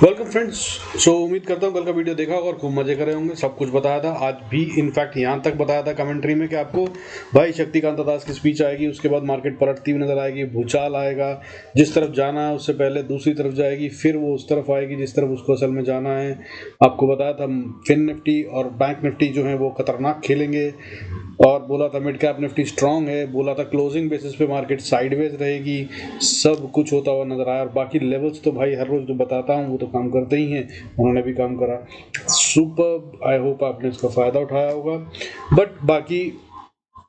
Welcome friends. सो उम्मीद करता हूँ कल का वीडियो देखा होगा और खूब मजे कर रहे होंगे। सब कुछ बताया था, आज भी इनफैक्ट यहाँ तक बताया था कमेंट्री में कि आपको भाई शक्तिकांत दास की स्पीच आएगी, उसके बाद मार्केट पलटती हुई नजर आएगी, भूचाल आएगा, जिस तरफ जाना है उससे पहले दूसरी तरफ जाएगी, फिर वो उस तरफ आएगी जिस तरफ उसको असल में जाना है। आपको बताया था फिन निफ्टी और बैंक निफ्टी जो है वो खतरनाक खेलेंगे, और बोला था मिड कैप निफ्टी स्ट्रांग है, बोला था क्लोजिंग बेसिस पे मार्केट साइडवेज रहेगी। सब कुछ होता हुआ नजर आया, और बाकी लेवल्स तो भाई हर रोज जो बताता हूँ वो तो काम करते ही हैं, उन्होंने भी काम करा। सुपर, आई होप आपने इसका फायदा उठाया होगा। बट बाकी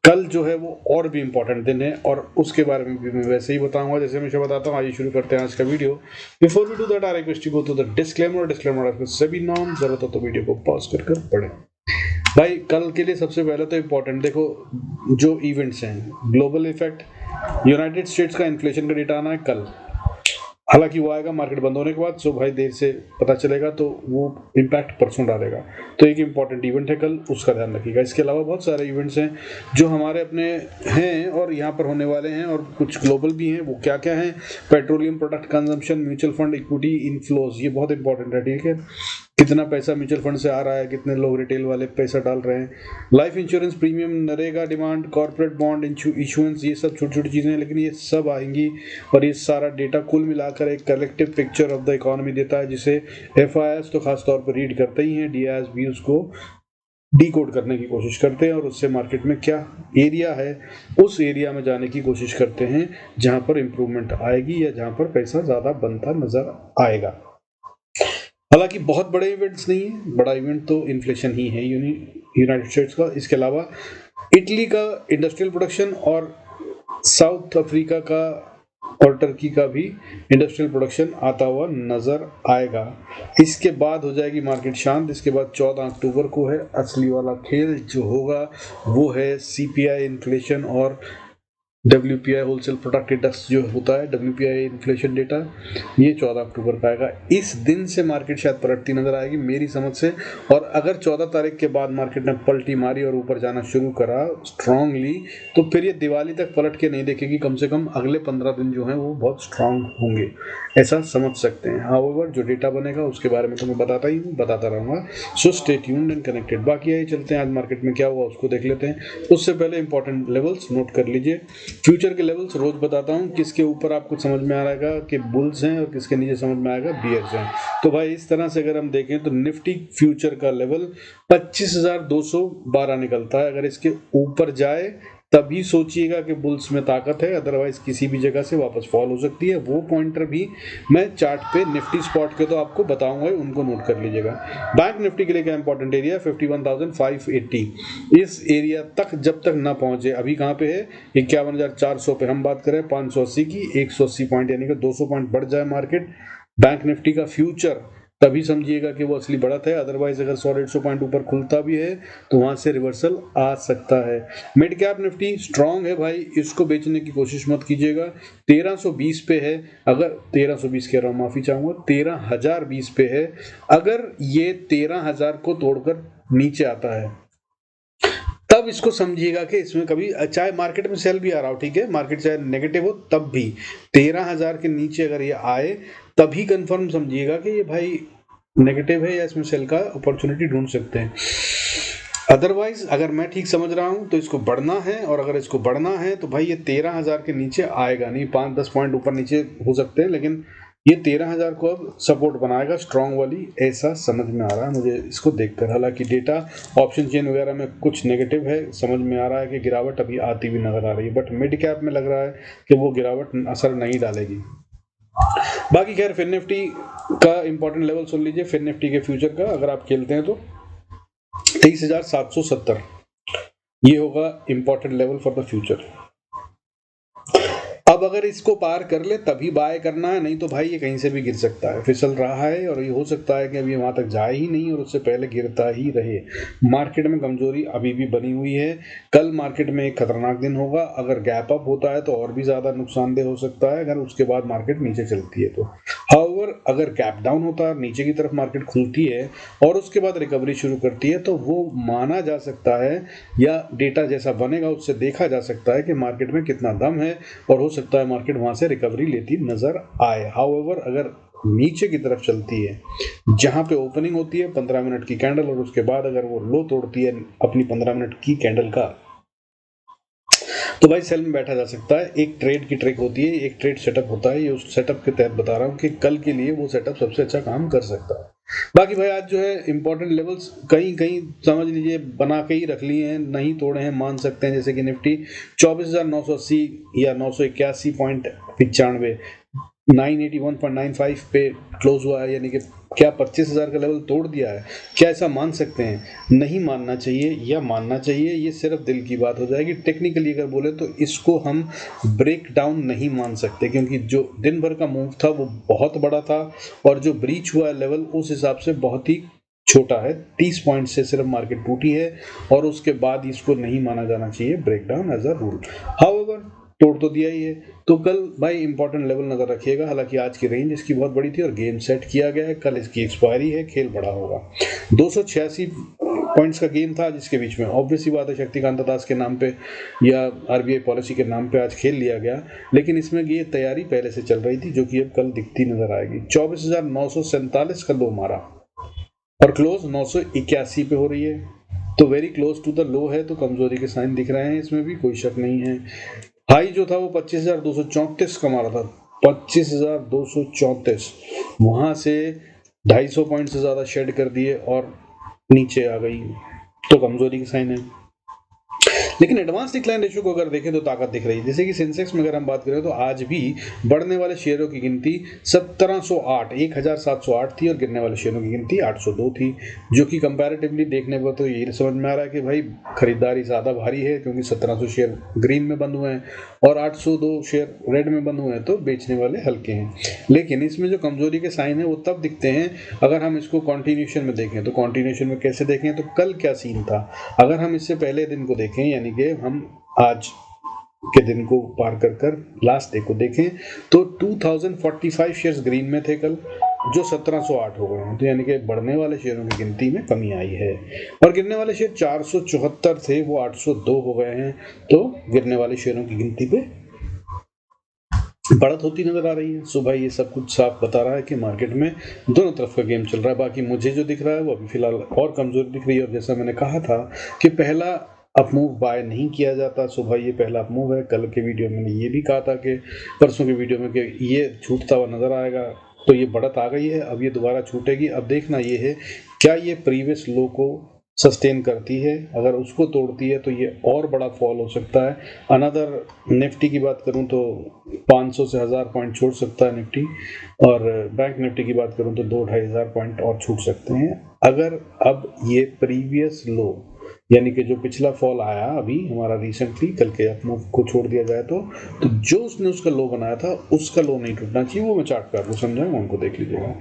कल जो है वो और भी इंपॉर्टेंट दिन है, और उसके बारे में भी मैं वैसे ही बताऊंगा जैसे हमेशा बताता हूँ। आइए शुरू करते हैं आज का video. Before we do that I request you go to the disclaimer आपके सभी नाम, जरूरत हो तो वीडियो को पॉज कर पढ़ें। भाई कल के लिए सबसे पहले तो इम्पोर्टेंट देखो, जो इवेंट्स हैं, ग्लोबल इफेक्ट, यूनाइटेड स्टेट्स का इन्फ्लेशन का डेटा आना है कल। हालांकि वो आएगा मार्केट बंद होने के बाद, सो भाई देर से पता चलेगा, तो वो इम्पैक्ट परसों डालेगा। तो एक इम्पॉर्टेंट इवेंट है कल, उसका ध्यान रखिएगा। इसके अलावा बहुत सारे इवेंट्स हैं जो हमारे अपने हैं और यहाँ पर होने वाले हैं, और कुछ ग्लोबल भी हैं। वो क्या क्या हैं? Petroleum product consumption, mutual fund equity inflows, ये बहुत इंपॉर्टेंट है, ठीक है। कितना पैसा म्यूचुअल फंड से आ रहा है, कितने लोग रिटेल वाले पैसा डाल रहे हैं, life insurance premium, NREGA demand, corporate bond issuance, ये सब छोटी छोटी चीज़ें हैं, लेकिन ये सब आएंगी। और ये सारा डेटा कुल मिलाकर एक collective picture of the economy देता है, जिसे एफआईएस तो खास तौर पर रीड करते ही हैं, डीआईएस भी उसको डीकोड करने की कोशिश करते हैं, और उससे मार्केट में क्या एरिया है उस एरिया में जाने की कोशिश करते हैं जहां पर इंप्रूवमेंट आएगी या जहां पर पैसा ज़्यादा बनता नजर आएगा। हालांकि बहुत बड़े इवेंट्स नहीं है, बड़ा इवेंट तो इन्फ्लेशन ही है यूनाइटेड स्टेट्स का। इसके अलावा इटली का इंडस्ट्रियल प्रोडक्शन, और साउथ अफ्रीका का और टर्की का भी इंडस्ट्रियल प्रोडक्शन आता हुआ नजर आएगा। इसके बाद हो जाएगी मार्केट शांत। इसके बाद 14 अक्टूबर को है असली वाला खेल जो होगा, वो है सीपीआई इन्फ्लेशन और WPI होलसेल प्रोडक्ट इंडेक्स जो होता है, WPI इन्फ्लेशन डेटा, ये 14 अक्टूबर का आएगा। इस दिन से मार्केट शायद पलटती नजर आएगी मेरी समझ से। और अगर 14 तारीख के बाद मार्केट ने पलटी मारी और ऊपर जाना शुरू करा स्ट्रांगली, तो फिर ये दिवाली तक पलट के नहीं देखेगी। कम से कम अगले 15 दिन जो है वो बहुत स्ट्रांग होंगे, ऐसा समझ सकते हैं। हाउएवर जो डेटा बनेगा उसके बारे में तो मैं बताता ही हूँ, बताता रहूँगा। So stay tuned and connected. बाकी आइए चलते हैं आज मार्केट में क्या हुआ उसको देख लेते हैं। उससे पहले इंपॉर्टेंट लेवल्स नोट कर लीजिए। फ्यूचर के लेवल्स रोज बताता हूँ, किसके ऊपर आपको समझ में आ रहेगा कि बुल्स हैं और किसके नीचे समझ में आएगा बियर्स हैं। तो भाई इस तरह से अगर हम देखें तो निफ्टी फ्यूचर का लेवल 25,212 निकलता है। अगर इसके ऊपर जाए तभी सोचिएगा कि बुल्स में ताकत है, अदरवाइज किसी भी जगह से वापस फॉल हो सकती है। वो पॉइंटर भी मैं चार्ट पे निफ्टी स्पॉट के तो आपको बताऊंगा, उनको नोट कर लीजिएगा। बैंक निफ्टी के लिए क्या इंपॉर्टेंट एरिया? 51,580। इस एरिया तक जब तक ना पहुंचे, अभी कहाँ पे है? 51,400 पे। हम बात करें 580 की, 180 पॉइंट यानी कि 200 पॉइंट बढ़ जाए मार्केट बैंक निफ्टी का फ्यूचर, तभी समझिएगा कि वो असली बढ़त है। अदरवाइज अगर 100-150 पॉइंट ऊपर खुलता भी है तो वहां से रिवर्सल आ सकता है। मिड कैप निफ्टी स्ट्रांग है भाई, इसको बेचने की कोशिश मत कीजिएगा। 1320 पे है, अगर 1320 कह रहा हूँ, माफी चाहूंगा, 13,020 पे है। अगर ये 13,000 को तोड़कर नीचे आता है तब इसको समझिएगा कि इसमें कभी, चाहे मार्केट में सेल भी आ रहा हो, ठीक है, मार्केट चाहे नेगेटिव हो, तब भी 13,000 के नीचे अगर ये आए तभी कंफर्म समझिएगा कि ये भाई नेगेटिव है या इसमें सेल का अपॉर्चुनिटी ढूंढ सकते हैं। अदरवाइज अगर मैं ठीक समझ रहा हूं तो इसको बढ़ना है, और अगर इसको बढ़ना है तो भाई ये 13,000 के नीचे आएगा नहीं। 5-10 पॉइंट ऊपर नीचे हो सकते हैं, लेकिन ये 13,000 को अब सपोर्ट बनाएगा स्ट्रांग वाली, ऐसा समझ में आ रहा है मुझे इसको देखकर। हालांकि डेटा ऑप्शन चेन वगैरह में कुछ नेगेटिव है, समझ में आ रहा है कि गिरावट अभी आती हुई नजर आ रही है, बट मिड कैप में लग रहा है कि वो गिरावट असर नहीं डालेगी। बाकी खैर फिन निफ्टी का इंपॉर्टेंट लेवल सुन लीजिए। फिन निफ्टी के फ्यूचर का अगर आप खेलते हैं तो 23,770 ये होगा important level for the future. अब अगर इसको पार कर ले तभी बाय करना है, नहीं तो भाई ये कहीं से भी गिर सकता है। फिसल रहा है और ये हो सकता है कि अभी वहां तक जाए ही नहीं और उससे पहले गिरता ही रहे। मार्केट में कमजोरी अभी भी बनी हुई है। कल मार्केट में एक खतरनाक दिन होगा। अगर गैप अप होता है तो और भी ज्यादा नुकसानदेह हो सकता है, अगर उसके बाद मार्केट नीचे चलती है तो। हाउएवर अगर गैप डाउन होता है, नीचे की तरफ मार्केट खुलती है और उसके बाद रिकवरी शुरू करती है, तो वो माना जा सकता है, या डेटा जैसा बनेगा उससे देखा जा सकता है कि मार्केट में कितना दम है, और हो सकता है मार्केट वहां से रिकवरी लेती नजर आए। हाउएवर अगर नीचे की तरफ चलती है, जहां पे ओपनिंग होती है 15 मिनट की कैंडल और उसके बाद अगर वो लो तोड़ती है अपनी 15 मिनट की कैंडल का, तो भाई सेल में बैठा जा सकता है। एक ट्रेड की ट्रिक होती है, एक ट्रेड सेटअप होता है, ये उस सेटअप के तहत बता रहा हूँ कि कल के लिए वो सेटअप सबसे अच्छा काम कर सकता है। बाकी भाई आज जो है इंपॉर्टेंट लेवल्स कहीं कहीं समझ लीजिए बना के ही रख लिए हैं, नहीं तोड़े हैं, मान सकते हैं। जैसे कि निफ्टी 24,980 या 981.95 981.95 पे क्लोज हुआ है, यानी कि क्या 25,000 का लेवल तोड़ दिया है। क्या ऐसा मान सकते हैं? नहीं मानना चाहिए, या मानना चाहिए, ये सिर्फ दिल की बात हो जाएगी। टेक्निकली अगर बोले तो इसको हम ब्रेक डाउन नहीं मान सकते, क्योंकि जो दिन भर का मूव था वो बहुत बड़ा था और जो ब्रीच हुआ है लेवल उस हिसाब से बहुत ही छोटा है। 30 पॉइंट से सिर्फ मार्केट टूटी है और उसके बाद इसको नहीं माना जाना चाहिए break down as a rule. However तोड़ तो दिया ही है, तो कल भाई इंपॉर्टेंट लेवल नजर रखिएगा। हालांकि आज की रेंज इसकी बहुत बड़ी थी और गेम सेट किया गया है, कल इसकी एक्सपायरी है, खेल बड़ा होगा। 286 पॉइंट्स का गेम था जिसके बीच में ऑब्वियसली बात है शक्तिकांत दास के नाम पे या आरबीआई पॉलिसी के नाम पे आज खेल लिया गया, लेकिन इसमें ये तैयारी पहले से चल रही थी जो कि अब कल दिखती नजर आएगी। 24,947 का लो मारा और क्लोज 981 पे हो रही है, तो very close to the low है, तो कमजोरी के साइन दिख रहे हैं, इसमें भी कोई शक नहीं है। हाई जो था वो 25,234 का मारा था, 25,234, वहां से 250 पॉइंट से ज्यादा शेड कर दिए और नीचे आ गई, तो कमजोरी के साइन है। लेकिन एडवांस डिक्लाइन रेशियो को अगर देखें तो ताकत दिख रही है। जैसे कि सेंसेक्स में अगर हम बात करें तो आज भी बढ़ने वाले शेयरों की गिनती 1708 थी और गिरने वाले शेयरों की गिनती 802 थी, जो कि कंपैरेटिवली देखने पर तो यही समझ में आ रहा है कि भाई खरीदारी ज़्यादा भारी है, क्योंकि 1700 शेयर ग्रीन में बंद हुए हैं और 802 शेयर रेड में बंद हुए हैं, तो बेचने वाले हल्के हैं। लेकिन इसमें जो कमजोरी के साइन है वो तब दिखते हैं अगर हम इसको कॉन्टिन्यूशन में देखें। तो कॉन्टिन्यूशन में कैसे देखें, तो कल क्या सीन था, अगर हम इससे पहले दिन को देखें, यानी कि हम आज के दिन को पार कर कर लास्ट डे को देखें, तो 2045 शेयर्स ग्रीन में थे कल, जो 1708 हो गए हैं, तो यानी कि बढ़ने वाले शेयरों की गिनती में कमी आई है। और गिरने वाले शेयर 474 थे, वो 802 हो गए हैं, तो गिरने वाले शेयरों की गिनती पे बढ़त होती नजर आ रही है। सो भाई ये सब कुछ साफ बता रहा है कि मार्केट में दोनों तरफ का गेम चल रहा है। बाकी मुझे जो दिख रहा है वो अभी फिलहाल और कमजोरी दिख रही है, और जैसा मैंने कहा था कि पहला अपमूव बाय नहीं किया जाता। सो भाई ये पहला अपमूव है। कल के वीडियो में मैंने ये भी कहा था कि परसों के वीडियो में कि ये छूटता हुआ नजर आएगा, तो ये बढ़त आ गई है, अब ये दोबारा छूटेगी। अब देखना ये है क्या ये प्रीवियस लो को सस्टेन करती है, अगर उसको तोड़ती है तो ये और बड़ा फॉल हो सकता है। अनदर निफ्टी की बात करूं तो 500 से 1000 पॉइंट छूट सकता है निफ्टी, और बैंक निफ्टी की बात करूं तो 2-2.5 पॉइंट और छूट सकते हैं, अगर अब ये प्रीवियस लो यानी कि जो पिछला फॉल आया अभी हमारा रिसेंटली कल के अपमूव को छोड़ दिया जाए तो जो उसने उसका लो बनाया था उसका लो नहीं टूटना चाहिए। वो मैं चार्ट पे आपको समझाऊंगा, उनको देख लीजिएगा।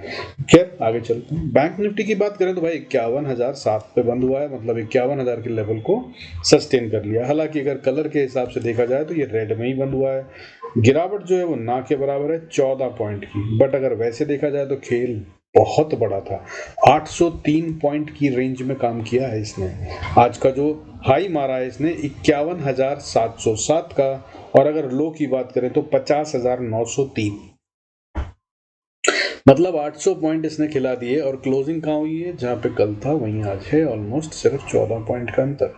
खैर आगे चलते हैं। बैंक निफ्टी की बात करें तो भाई 51,007 पे बंद हुआ है, मतलब 51,000 के लेवल को सस्टेन कर लिया। हालांकि अगर कलर के हिसाब से देखा जाए तो ये रेड में ही बंद हुआ है। गिरावट जो है वो ना के बराबर है 14 पॉइंट की, बट अगर वैसे देखा जाए तो खेल बहुत बड़ा था। 803 पॉइंट की रेंज में काम किया है इसने। आज का जो हाई मारा है इसने 51,707 का, और अगर लो की बात करें तो 50,903, मतलब 800 पॉइंट इसने खिला दिए। और क्लोजिंग कहाँ हुई है, जहां पे कल था वहीं आज है, ऑलमोस्ट सिर्फ 14 पॉइंट का अंतर,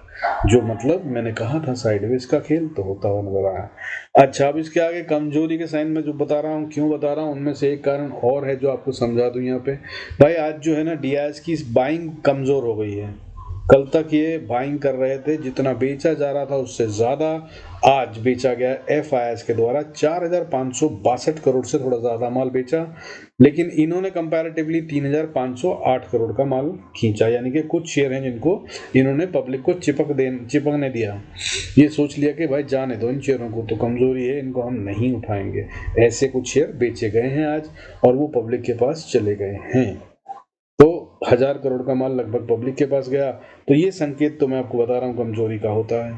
जो मतलब मैंने कहा था साइडवेज का खेल तो होता हुआ नजर आया। अच्छा अब इसके आगे कमजोरी के साइन में जो बता रहा हूँ, क्यों बता रहा हूँ, उनमें से एक कारण और है जो आपको समझा दूं यहाँ पे। भाई आज जो है ना डीआईएस की बाइंग कमजोर हो गई है। कल तक ये बाइंग कर रहे थे, जितना बेचा जा रहा था उससे ज्यादा आज बेचा गया एफआईएस के द्वारा। 4,562 करोड़ से थोड़ा ज्यादा माल बेचा, लेकिन इन्होंने कंपैरेटिवली 3,508 करोड़ का माल खींचा, यानी कि कुछ शेयर हैं जिनको इन्होंने पब्लिक को चिपकने दिया। ये सोच लिया कि भाई जाने दो इन शेयरों को, तो कमजोरी है, इनको हम नहीं उठाएंगे। ऐसे कुछ शेयर बेचे गए हैं आज और वो पब्लिक के पास चले गए हैं, तो 1,000 करोड़ का माल लगभग पब्लिक के पास गया। तो ये संकेत तो मैं आपको बता रहा हूँ कमजोरी का होता है,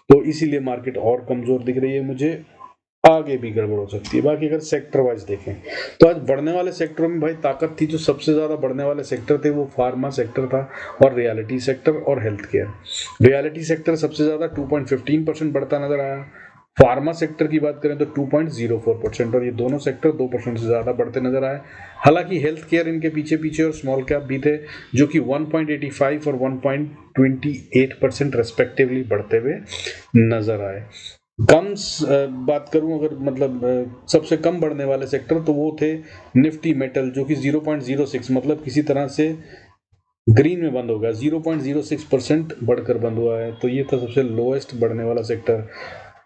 तो इसीलिए मार्केट और कमजोर दिख रही है मुझे। आगे भी गड़बड़ हो सकती है। बाकी अगर सेक्टर वाइज देखें तो आज बढ़ने वाले सेक्टरों में भाई ताकत थी। जो सबसे ज्यादा बढ़ने वाले सेक्टर थे वो फार्मा सेक्टर था और रियलिटी सेक्टर और हेल्थ केयर। रियलिटी सेक्टर सबसे ज्यादा 2.15% बढ़ता नजर आया, फार्मा सेक्टर की बात करें तो 2.04% और ये दोनों सेक्टर 2% से ज़्यादा बढ़ते नजर आए। हालांकि हेल्थ केयर इनके पीछे पीछे और स्मॉल कैप भी थे जो कि 1.85 और 1.28% रेस्पेक्टिवली बढ़ते हुए नजर आए। बात करूं अगर मतलब सबसे कम बढ़ने वाले सेक्टर तो वो थे निफ्टी मेटल जो कि 0.06 मतलब किसी तरह से ग्रीन में बंद हो गया, 0.06% बढ़कर बंद हुआ है। तो ये था सबसे लोएस्ट बढ़ने वाला सेक्टर।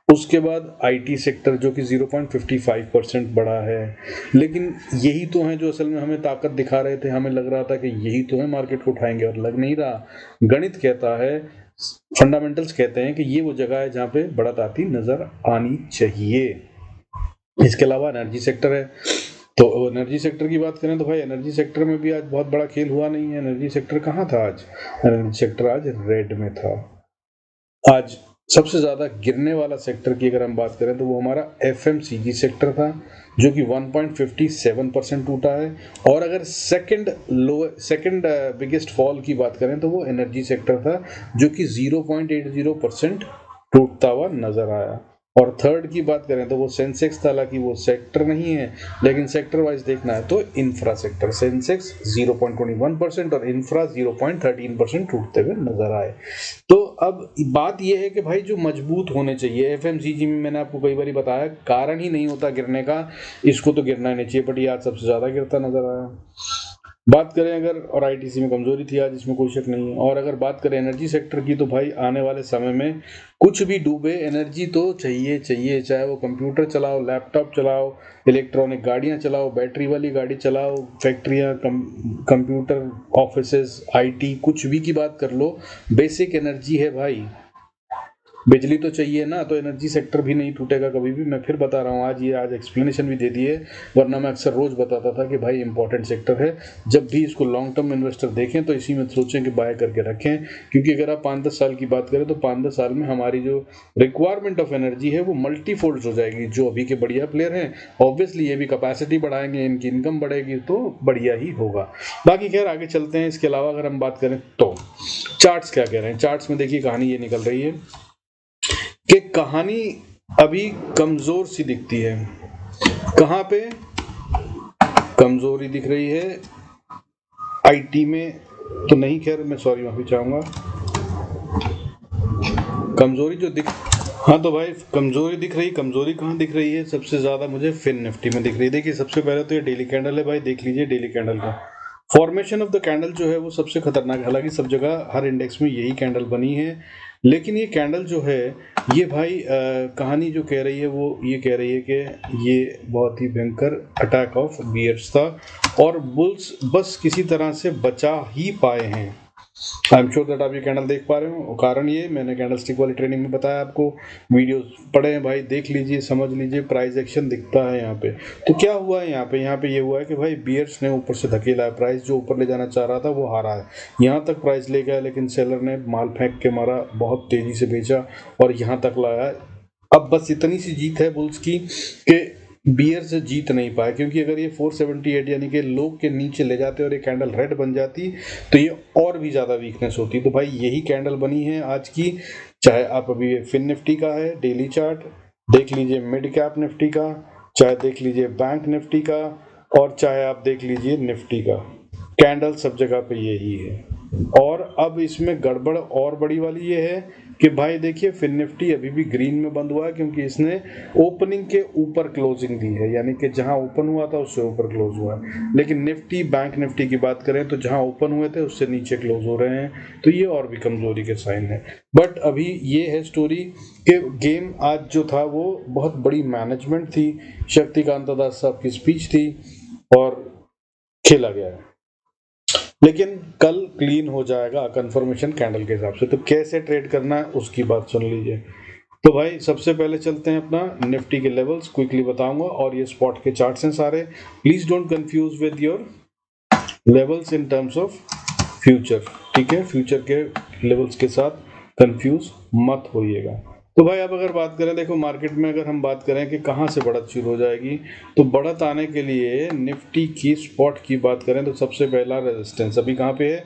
उसके बाद आईटी सेक्टर जो कि 0.55% बढ़ा है। लेकिन यही तो है जो असल में हमें ताकत दिखा रहे थे, हमें लग रहा था कि यही तो है मार्केट को उठाएंगे, और लग नहीं रहा। गणित कहता है, फंडामेंटल्स कहते हैं कि ये वो जगह है जहां पे बढ़त आती नजर आनी चाहिए। इसके अलावा एनर्जी सेक्टर है, तो एनर्जी सेक्टर की बात करें तो भाई एनर्जी सेक्टर में भी आज बहुत बड़ा खेल हुआ नहीं है। एनर्जी सेक्टर कहाँ था आज? एनर्जी सेक्टर आज रेड में था। आज सबसे ज्यादा गिरने वाला सेक्टर की अगर हम बात करें तो वो हमारा एफएमसीजी सेक्टर था जो कि 1.57% टूटा है। और अगर सेकंड बिगेस्ट फॉल की बात करें तो वो एनर्जी सेक्टर था जो कि 0.80% टूटता हुआ नजर आया। और थर्ड की बात करें तो वो सेंसेक्स था, हालांकि वो सेक्टर नहीं है लेकिन सेक्टर वाइज देखना है तो इंफ्रा सेक्टर, सेंसेक्स 0.21% और इंफ्रा 0.13% टूटते हुए नजर आए। तो अब बात यह है कि भाई जो मजबूत होने चाहिए, एफएमसीजी में मैंने आपको कई बार बताया कारण ही नहीं होता गिरने का, इसको तो गिरना नहीं चाहिए, बट ये आज सबसे ज्यादा गिरता नजर आया। बात करें अगर, और आईटीसी में कमजोरी थी आज, इसमें कोई शक नहीं है। और अगर बात करें एनर्जी सेक्टर की तो भाई आने वाले समय में कुछ भी डूबे, एनर्जी तो चाहिए चाहिए, चाहे वो कंप्यूटर चलाओ, लैपटॉप चलाओ, इलेक्ट्रॉनिक गाड़ियां चलाओ, बैटरी वाली गाड़ी चलाओ, फैक्ट्रियां, कंप्यूटर, ऑफिसेज, आईटी, कुछ भी की बात कर लो, बेसिक एनर्जी है भाई। बिजली तो चाहिए ना, तो एनर्जी सेक्टर भी नहीं टूटेगा कभी भी। मैं फिर बता रहा हूँ, आज एक्सप्लेनेशन भी दे दी है, वरना मैं अक्सर रोज बताता था कि भाई इंपॉर्टेंट सेक्टर है। जब भी इसको लॉन्ग टर्म इन्वेस्टर देखें तो इसी में सोचें कि बाय करके रखें, क्योंकि अगर आप 5-10 साल की बात करें तो 5-10 साल में हमारी जो रिक्वायरमेंट ऑफ एनर्जी है वो मल्टीफोल्ड हो जाएगी। जो अभी के बढ़िया प्लेयर हैं ऑब्वियसली ये भी कैपेसिटी बढ़ाएंगे, इनकी इनकम बढ़ेगी तो बढ़िया ही होगा। बाकी खैर आगे चलते हैं। इसके अलावा अगर हम बात करें तो चार्ट्स क्या कह रहे हैं, चार्ट्स में देखिए कहानी ये निकल रही है कि कहानी अभी कमजोर सी दिखती है। कहां पे कमजोरी दिख रही है? आईटी में तो नहीं, खैर मैं सॉरी माफी चाहूंगा। कमजोरी जो दिख, हाँ तो भाई कमजोरी दिख रही, कमजोरी कहाँ दिख रही है? सबसे ज्यादा मुझे फिन निफ्टी में दिख रही है। देखिए सबसे पहले तो ये डेली कैंडल है भाई, देख लीजिए डेली कैंडल का फॉर्मेशन ऑफ द कैंडल जो है वो सबसे खतरनाक है। हालांकि सब जगह हर इंडेक्स में यही कैंडल बनी है, लेकिन ये कैंडल जो है ये भाई कहानी जो कह रही है वो ये कह रही है कि ये बहुत ही भयंकर अटैक ऑफ बियर्स था और बुल्स बस किसी तरह से बचा ही पाए हैं। आई एम श्योर दैट आप ये कैंडल देख पा रहे हो। कारण ये मैंने कैंडल स्टिक वाली ट्रेनिंग में बताया आपको, वीडियोस पढ़े हैं भाई, देख लीजिए, समझ लीजिए। प्राइस एक्शन दिखता है यहाँ पे। तो क्या हुआ है यहाँ पे ये हुआ है कि भाई बियर्स ने ऊपर से धकेला है, प्राइस जो ऊपर ले जाना चाह रहा था वो हारा है। यहाँ तक प्राइस ले गया लेकिन सेलर ने माल फेंक के मारा, बहुत तेजी से बेचा और यहाँ तक लाया। अब बस इतनी सी जीत है बुल्स की कि बियर से जीत नहीं पाए, क्योंकि अगर ये 478 यानी कि लो के नीचे ले जाते और ये कैंडल रेड बन जाती तो ये और भी ज्यादा वीकनेस होती। तो भाई यही कैंडल बनी है आज की। चाहे आप अभी फिन निफ्टी का है डेली चार्ट देख लीजिए, मिड कैप निफ्टी का, चाहे देख लीजिए बैंक निफ्टी का, और चाहे आप देख लीजिए निफ्टी का, कैंडल सब जगह पे यही है। और अब इसमें गड़बड़ और बड़ी वाली ये है कि भाई देखिए फिन निफ्टी अभी भी ग्रीन में बंद हुआ है, क्योंकि इसने ओपनिंग के ऊपर क्लोजिंग दी है, यानी कि जहां ओपन हुआ था उससे ऊपर क्लोज हुआ है। लेकिन निफ्टी, बैंक निफ्टी की बात करें तो जहां ओपन हुए थे उससे नीचे क्लोज हो रहे हैं, तो ये और भी कमजोरी के साइन है। बट अभी ये है स्टोरी कि गेम आज जो था वो बहुत बड़ी मैनेजमेंट थी, शक्तिकांत दास साहब की स्पीच थी और खेला गया है। लेकिन कल क्लीन हो जाएगा कंफर्मेशन कैंडल के हिसाब से। तो कैसे ट्रेड करना है उसकी बात सुन लीजिए। तो भाई सबसे पहले चलते हैं अपना निफ्टी के लेवल्स क्विकली बताऊंगा, और ये स्पॉट के चार्ट्स हैं सारे। Please don't confuse with your levels in terms of future, ठीक है? फ्यूचर के लेवल्स के साथ कंफ्यूज मत होइएगा। तो भाई अब अगर बात करें, देखो मार्केट में अगर हम बात करें कि कहाँ से बढ़त शुरू हो जाएगी, तो बढ़त आने के लिए निफ्टी की स्पॉट की बात करें तो सबसे पहला रेजिस्टेंस अभी कहाँ पे है?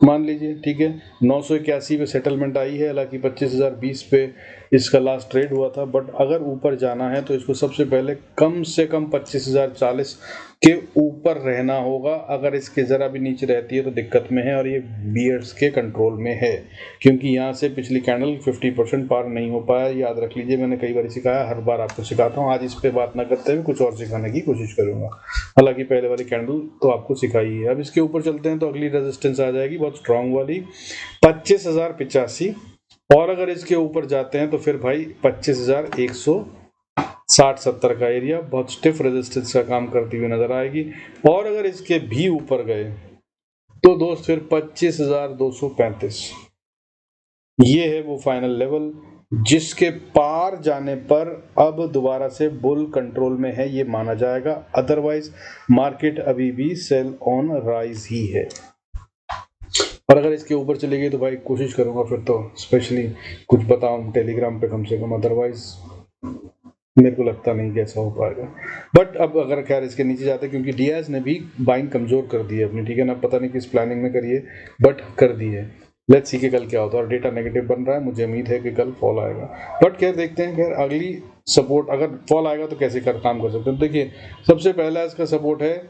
मान लीजिए, ठीक है, 981 पे सेटलमेंट आई है, हालांकि 25,020 पे इसका लास्ट ट्रेड हुआ था। बट अगर ऊपर जाना है तो इसको सबसे पहले कम से कम 25,040 के ऊपर रहना होगा। अगर इसके ज़रा भी नीचे रहती है तो दिक्कत में है, और ये बियर्स के कंट्रोल में है, क्योंकि यहाँ से पिछली कैंडल 50% पार नहीं हो पाया। याद रख लीजिए, मैंने कई बार सिखाया, हर बार आपको सिखाता हूँ। आज इस पे बात ना करते हुए कुछ और सिखाने की कोशिश करूँगा, हालांकि पहले वाली कैंडल तो आपको सिखाई है। अब इसके ऊपर चलते हैं तो अगली रेजिस्टेंस आ जाएगी बहुत स्ट्रांग वाली 25,085, और अगर इसके ऊपर जाते हैं तो फिर भाई 25,160-70 का एरिया बहुत स्टिफ रेजिस्टेंस का काम करती हुई नजर आएगी। और अगर इसके भी ऊपर गए तो दोस्त फिर 25,235, ये है वो फाइनल लेवल जिसके पार जाने पर अब दोबारा से बुल कंट्रोल में है ये माना जाएगा। अदरवाइज मार्केट अभी भी सेल ऑन राइज ही है। और अगर इसके ऊपर चली गई तो भाई कोशिश करूंगा फिर तो स्पेशली कुछ बताऊं टेलीग्राम पे कम से कम, अदरवाइज मेरे को लगता नहीं कि ऐसा हो पाएगा। बट अब अगर खैर इसके नीचे जाते, क्योंकि डियाज ने भी बाइंग कमजोर कर दी है अपनी, ठीक है ना, पता नहीं किस प्लानिंग में करिए बट कर दी है। लेट्स सी कि कल क्या होता है। और डेटा नेगेटिव बन रहा है, मुझे उम्मीद है कि कल फॉल आएगा, बट खैर देखते हैं। खैर अगली सपोर्ट अगर फॉल आएगा तो कैसे काम कर सकते हैं। देखिए सबसे पहला इसका सपोर्ट है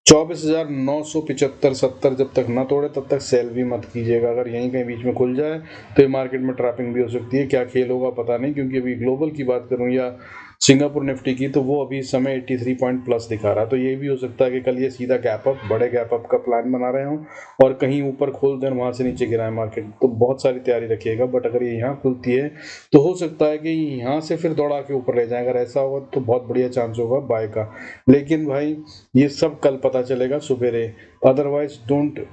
24,975-70, जब तक ना तोड़े तब तक सेल भी मत कीजिएगा। अगर यहीं कहीं बीच में खुल जाए तो ये मार्केट में ट्रैपिंग भी हो सकती है। क्या खेल होगा पता नहीं, क्योंकि अभी ग्लोबल की बात करूं या सिंगापुर निफ्टी की तो वो अभी इस समय 83 पॉइंट प्लस दिखा रहा है। तो ये भी हो सकता है कि कल ये सीधा गैप अप, बड़े गैप अप का प्लान बना रहे हों और कहीं ऊपर खोल दें, वहां से नीचे गिराए मार्केट। तो बहुत सारी तैयारी रखिएगा। बट अगर ये यहाँ खुलती है तो हो सकता है कि यहाँ से फिर दौड़ा के ऊपर ले जाए। अगर ऐसा होगा तो बहुत बढ़िया चांस होगा बाय का। लेकिन भाई ये सब कल पता चलेगा सुबेरे, अदरवाइज डोंट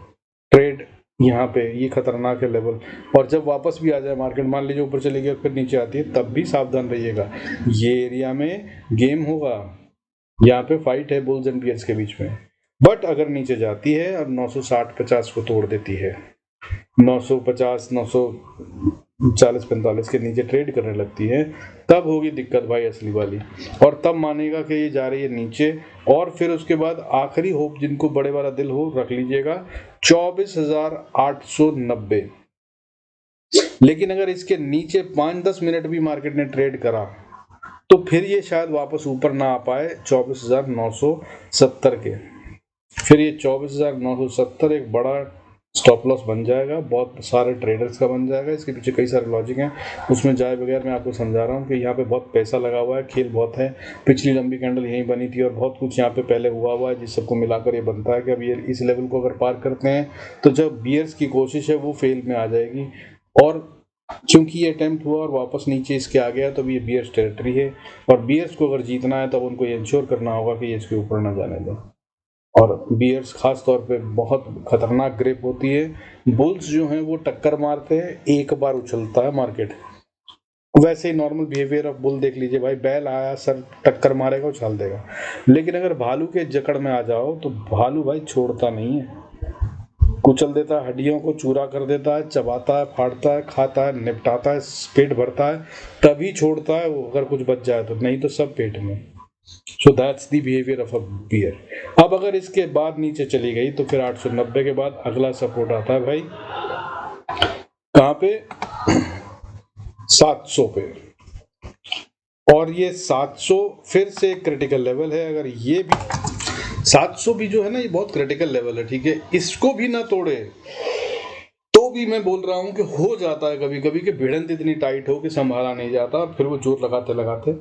ट्रेड यहाँ पे, ये खतरनाक है लेवल। और जब वापस भी आ जाए मार्केट, मान लीजिए ऊपर चली गई फिर नीचे आती है, तब भी सावधान रहिएगा। ये एरिया में गेम होगा, यहाँ पे फाइट है बुल्स एंड बियर्स के बीच में। बट अगर नीचे जाती है और 960-50 को तोड़ देती है, 950 940-45 के नीचे ट्रेड करने लगती है, तब होगी दिक्कत भाई असली वाली। और तब मानेगा कि ये जा रही है नीचे। और फिर उसके बाद आखिरी होप, जिनको बड़े वाला दिल हो रख लीजिएगा, 24,890। लेकिन अगर इसके नीचे 5-10 मिनट भी मार्केट ने ट्रेड करा तो फिर ये शायद वापस ऊपर ना आ पाए 24,970 के। फिर ये 24,970 एक बड़ा स्टॉप लॉस बन जाएगा, बहुत सारे ट्रेडर्स का बन जाएगा। इसके पीछे कई सारे लॉजिक हैं, उसमें जाए बगैर मैं आपको समझा रहा हूँ कि यहाँ पे बहुत पैसा लगा हुआ है, खेल बहुत है। पिछली लंबी कैंडल यहीं बनी थी और बहुत कुछ यहाँ पे पहले हुआ है, जिस सबको मिलाकर ये बनता है कि अब ये इस लेवल को अगर पार करते हैं तो जब बियर्स की कोशिश है वो फेल में आ जाएगी। और क्योंकि ये अटेम्प्ट हुआ और वापस नीचे इसके आ गया, तो ये बियर्स टेरिटरी है। और बियर्स को अगर जीतना है तब उनको ये इंश्योर करना होगा कि ये इसके ऊपर ना जाने दें। और बियर्स खास तौर पे बहुत खतरनाक ग्रिप होती है। बुल्स जो हैं वो टक्कर मारते हैं, एक बार उछलता है मार्केट। वैसे ही नॉर्मल बिहेवियर ऑफ बुल देख लीजिए भाई, बैल आया सर टक्कर मारेगा, उछाल देगा। लेकिन अगर भालू के जकड़ में आ जाओ तो भालू भाई छोड़ता नहीं है, कुचल देता है, हड्डियों को चूरा कर देता है, चबाता है, फाड़ता है, खाता है, निपटाता है, पेट भरता है, तभी छोड़ता है वो, अगर कुछ बच जाए तो, नहीं तो सब पेट में। So that's the behaviour of a bear. अब अगर इसके बाद नीचे चली गई तो फिर 890 के बाद अगला सपोर्ट आता है भाई, कहां पे, 700 पे। और ये 700 फिर से एक क्रिटिकल लेवल है। अगर ये भी 700 भी जो है ना, ये बहुत क्रिटिकल लेवल है, ठीक है, इसको भी ना तोड़े तो भी मैं बोल रहा हूं कि हो जाता है कभी कभी कि भिड़ंत इतनी टाइट हो कि संभाला नहीं जाता, फिर वो जोर लगाते लगाते।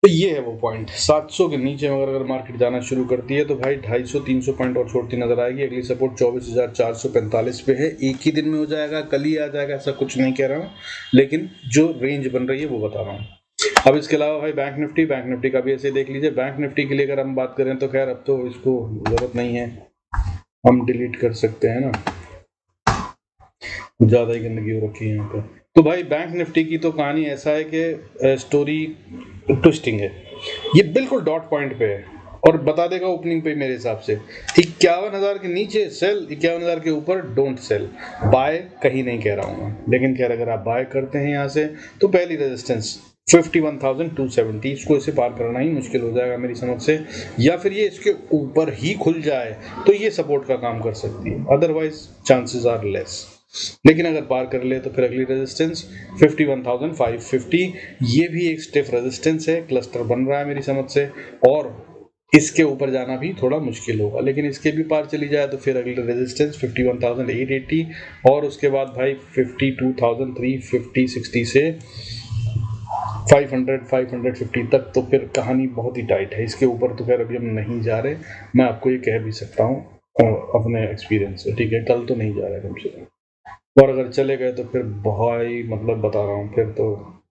तो ये है वो पॉइंट। 700 के नीचे अगर मार्केट जाना शुरू करती है तो भाई 250-300 पॉइंट और छोड़ती नजर आएगी। अगली सपोर्ट 24,445 पे है, एक ही दिन में हो जाएगा, कल ही आ जाएगा, ऐसा कुछ नहीं कह रहा हूँ, लेकिन जो रेंज बन रही है वो बता रहा हूँ। अब इसके अलावा भाई बैंक निफ्टी का भी ऐसे देख लीजिए। बैंक निफ्टी के लिए अगर हम बात करें तो खैर अब तो इसको जरूरत नहीं है, हम डिलीट कर सकते हैं ना, ज्यादा ही गंदगी हो रखी है यहाँ पे। तो भाई बैंक निफ्टी की तो कहानी ऐसा है कि स्टोरी ट्विस्टिंग है। ये बिल्कुल डॉट पॉइंट पे है और बता देगा ओपनिंग पे मेरे हिसाब से। 51,000 के नीचे सेल, 51,000 के ऊपर डोंट सेल। बाय कहीं नहीं कह रहा हूँ मैं, लेकिन खैर अगर आप बाय करते हैं यहाँ से तो पहली रेजिस्टेंस 51,270, इसको इसे पार करना ही मुश्किल हो जाएगा मेरी समझ से, या फिर ये इसके ऊपर ही खुल जाए तो ये सपोर्ट का काम कर सकती है, अदरवाइज चांसेस आर लेस। लेकिन अगर पार कर ले तो फिर अगली रेजिस्टेंस 51,550, ये भी एक स्टिफ रेजिस्टेंस है, क्लस्टर बन रहा है मेरी समझ से, और इसके ऊपर जाना भी थोड़ा मुश्किल होगा। लेकिन इसके भी पार चली जाए तो फिर अगली रेजिस्टेंस 51,880, और उसके बाद भाई 52,350 60 से 500 550 तक तो फिर कहानी बहुत ही टाइट है। इसके ऊपर तो खैर अभी हम नहीं जा रहे, मैं आपको ये कह भी सकता हूँ अपने एक्सपीरियंस से, ठीक है, कल तो नहीं जा रहा है कम से कम, और अगर चले गए तो फिर भाई मतलब बता रहा हूँ फिर तो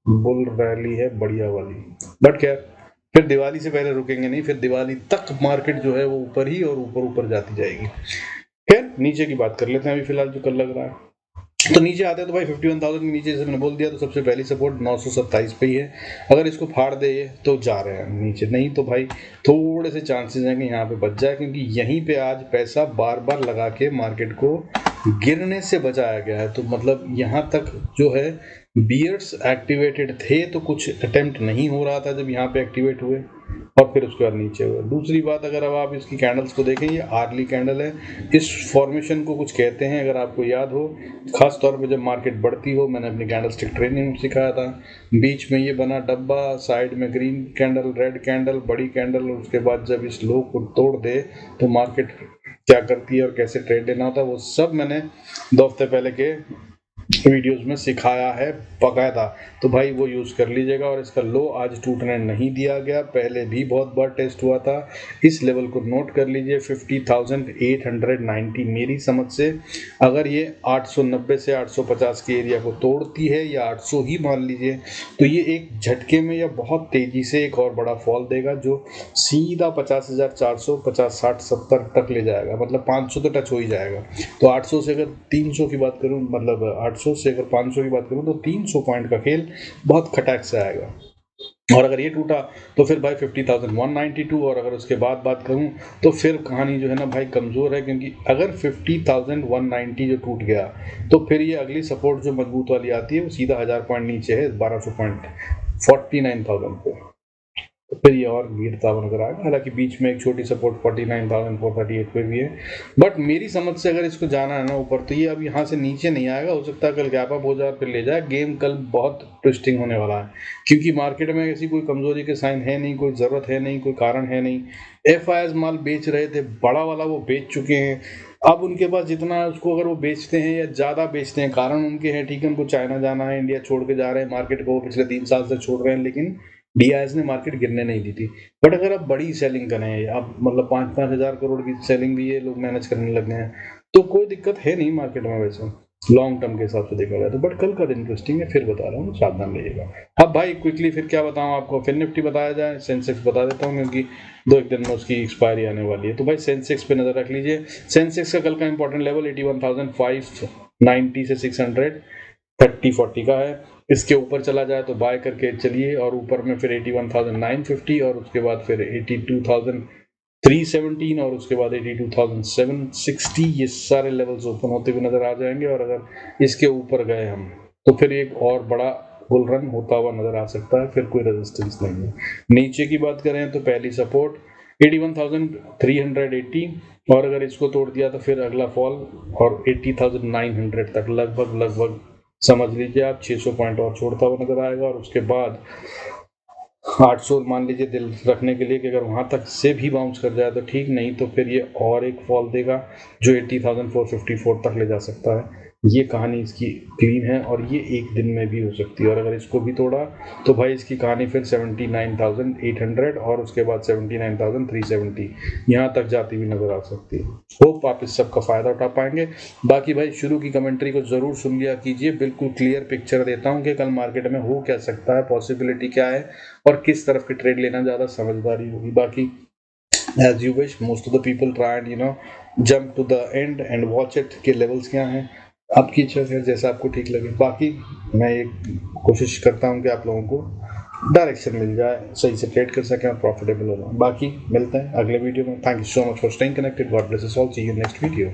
बुल रैली है बढ़िया वाली। बट क्या, फिर दिवाली से पहले रुकेंगे नहीं, फिर दिवाली तक मार्केट जो है वो ऊपर ही और ऊपर ऊपर जाती जाएगी। खैर नीचे की बात कर लेते हैं अभी फिलहाल जो कल लग रहा है। तो नीचे आते हैं तो भाई 51,000 के नीचे, जैसे मैंने बोल दिया, तो सबसे पहली सपोर्ट 927 पे ही है। अगर इसको फाड़ दे तो जा रहे हैं नीचे, नहीं तो भाई थोड़े से चांसेस हैं कि यहाँ पे बच जाए, क्योंकि यहीं पे आज पैसा बार बार लगा के मार्केट को गिरने से बचाया गया है। तो मतलब यहाँ तक जो है बियर्स एक्टिवेटेड थे तो कुछ अटेम्प्ट नहीं हो रहा था जब यहाँ पे एक्टिवेट हुए, और फिर उसके बाद नीचे हुए। दूसरी बात, अगर अब आप इसकी कैंडल्स को देखें, ये आर्ली कैंडल है, इस फॉर्मेशन को कुछ कहते हैं अगर आपको याद हो, खास तौर पे जब मार्केट बढ़ती हो, मैंने अपनी कैंडलस्टिक ट्रेनिंग में सिखाया था। बीच में ये बना डब्बा, साइड में ग्रीन कैंडल, रेड कैंडल, बड़ी कैंडल, और उसके बाद जब इस लो को तोड़ दे तो मार्केट क्या करती है और कैसे ट्रेड लेना होता है, वो सब मैंने 2 हफ्ते पहले के वीडियोस में सिखाया है बकायदा। तो भाई वो यूज़ कर लीजिएगा। और इसका लो आज टूटने नहीं दिया गया, पहले भी बहुत बार टेस्ट हुआ था। इस लेवल को नोट कर लीजिए 50,890 मेरी समझ से। अगर ये 890 से 850 के एरिया को तोड़ती है, या 800 ही मान लीजिए, तो ये एक झटके में या बहुत तेजी से एक और बड़ा फॉल देगा जो सीधा 50,400 50 60 70 तक ले जाएगा, मतलब 500 तो टच हो ही जाएगा। तो 800 से अगर 300 की बात करूं, मतलब 800 से अगर 500 की बात करूं तो 300 पॉइंट का खेल बहुत खटाक से आएगा। और अगर ये टूटा तो फिर भाई 50,192, और अगर उसके बाद बात करूं तो फिर कहानी जो है ना भाई कमज़ोर है, क्योंकि अगर 50,190 जो टूट गया तो फिर ये अगली सपोर्ट जो मजबूत वाली आती है वो सीधा 1000 पॉइंट नीचे है, 1200 पॉइंट 49,000 पे, तो फिर ये और गिरता हुआ नजर आएगा। हालांकि बीच में एक छोटी सपोर्ट 49,438 पे भी है, बट मेरी समझ से अगर इसको जाना है ना ऊपर, तो ये अब यहाँ से नीचे नहीं आएगा। हो सकता है कल गैप अप हो जाए फिर ले जाए। गेम कल बहुत ट्विस्टिंग होने वाला है, क्योंकि मार्केट में ऐसी कोई कमजोरी के साइन है नहीं, कोई ज़रूरत है नहीं, कोई कारण है नहीं। FIs माल बेच रहे थे, बड़ा वाला वो बेच चुके हैं। अब उनके पास जितना है उसको अगर वो बेचते हैं या ज़्यादा बेचते हैं, कारण उनके हैं, ठीक है, उनको चाइना जाना है, इंडिया छोड़ के जा रहे हैं मार्केट को, पिछले 3 साल से छोड़ रहे हैं, लेकिन DIs ने मार्केट गिरने नहीं दी थी। बट अगर आप बड़ी सेलिंग करें, आप मतलब 5-5 हज़ार करोड़ की सेलिंग भी ये लोग मैनेज करने लग गए हैं, तो कोई दिक्कत है नहीं मार्केट में वैसे लॉन्ग टर्म के हिसाब से देखा जाए तो। बट कल का दिन इंटरेस्टिंग है, फिर बता रहा हूँ, सावधान रहिएगा। अब भाई क्विकली फिर क्या बताऊँ आपको, फिर निफ्टी बताया जाए, सेंसेक्स बता देता हूँ, क्योंकि 2-1 दिन में उसकी एक्सपायरी आने वाली है। तो भाई सेंसेक्स पे नजर रख लीजिए। सेंसेक्स का कल का इंपॉर्टेंट लेवल 81,590 से 600 30-40 का है। इसके ऊपर चला जाए तो बाय करके चलिए, और ऊपर में फिर 81,950, और उसके बाद फिर 82,317, और उसके बाद 82,760, ये सारे लेवल्स ओपन होते हुए नजर आ जाएंगे। और अगर इसके ऊपर गए हम तो फिर एक और बड़ा बुल रन होता हुआ नजर आ सकता है, फिर कोई रेजिस्टेंस नहीं है। नीचे की बात करें तो पहली सपोर्ट 81,380, और अगर इसको तोड़ दिया तो फिर अगला फॉल और 80,900 तक, लगभग समझ लीजिए आप 600 पॉइंट और छोड़ता हुआ नजर आएगा। और उसके बाद 800 मान लीजिए दिल रखने के लिए कि अगर वहां तक से भी बाउंस कर जाए तो ठीक, नहीं तो फिर ये और एक फॉल देगा जो 80,454 तक ले जा सकता है। ये कहानी इसकी क्लीन है, और ये एक दिन में भी हो सकती है। और अगर इसको भी तोड़ा तो भाई इसकी कहानी फिर 79,800, और उसके बाद 79,370 यहाँ तक जाती हुई नजर आ सकती है। होप आप इस सब का फायदा उठा पाएंगे। बाकी भाई शुरू की कमेंट्री को जरूर सुन लिया कीजिए, बिल्कुल क्लियर पिक्चर देता हूँ कि कल मार्केट में हो क्या सकता है, पॉसिबिलिटी क्या है, और किस तरफ की ट्रेड लेना ज्यादा समझदारी होगी। बाकी as you wish, most of the people try and jump to the end and watch it के लेवल्स क्या हैं, आपकी इच्छा है, जैसा आपको ठीक लगे। बाकी मैं एक कोशिश करता हूँ कि आप लोगों को डायरेक्शन मिल जाए, सही से ट्रेड कर सकें और प्रॉफिटेबल हो जाए। बाकी मिलते हैं अगले वीडियो में। Thank you so much for staying connected. God bless us all. See you next video.